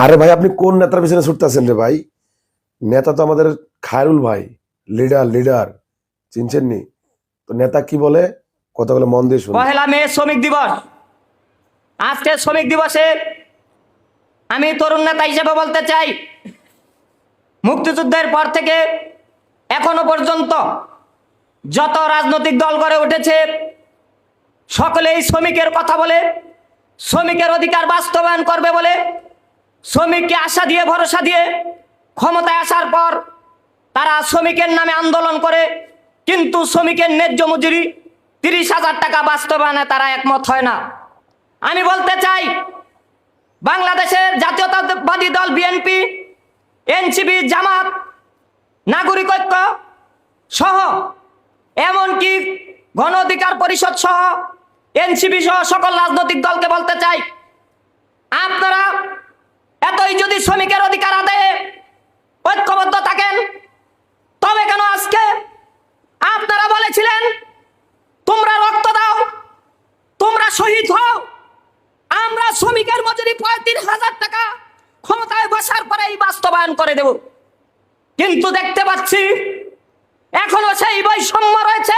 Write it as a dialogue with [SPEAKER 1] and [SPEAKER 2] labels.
[SPEAKER 1] আরে ভাই আপনি কোন নেতার পিছনে ছুটতেছেন রে ভাই? নেতা তো আমাদের খায়রুল ভাই, লিডার লিডার, চিনছেন নি? তো নেতা কি বলে কথাগুলো মন দিয়ে শুনুন।
[SPEAKER 2] পহেলা মে শ্রমিক দিবস। আজকে শ্রমিক দিবসে আমি তরুণ নেতা হিসেবে বলতে চাই, মুক্তিযুদ্ধের পর থেকে এখনো পর্যন্ত যত রাজনৈতিক দল গড়ে উঠেছে সকলেই শ্রমিকের কথা বলে, শ্রমিকের অধিকার বাস্তবায়ন করবে বলে, শ্রমিককে আশা দিয়ে ভরসা দিয়ে ক্ষমতায় আসার পর তারা শ্রমিকের নামে আন্দোলন করে, কিন্তু শ্রমিকের ন্যায্য মজুরি 30,000 টাকা বাস্তবায়নে তারা একমত হয় না। আমি বলতে চাই, বাংলাদেশের জাতীয়তাবাদী দল বিএনপি, এনসিপি, জামাত, নাগরিক ঐক্য সহ এমনকি গণ অধিকার পরিষদ সহ এনসিপি সহ সকল রাজনৈতিক দলকে বলতে চাই, আপনারা এতই যদি শ্রমিকের অধিকার আদায়ে ঐক্যবদ্ধ থাকেন, তবে কেন আজকে আপনারা বলেছিলেন তোমরা রক্ত দাও, তোমরা শহীদ হও, আমরা শ্রমিকের মজুরি 35,000 টাকা ক্ষমতায় বসার পরেই বাস্তবায়ন করে দেব। কিন্তু দেখতে পাচ্ছি এখনো সেই বৈষম্য রয়েছে,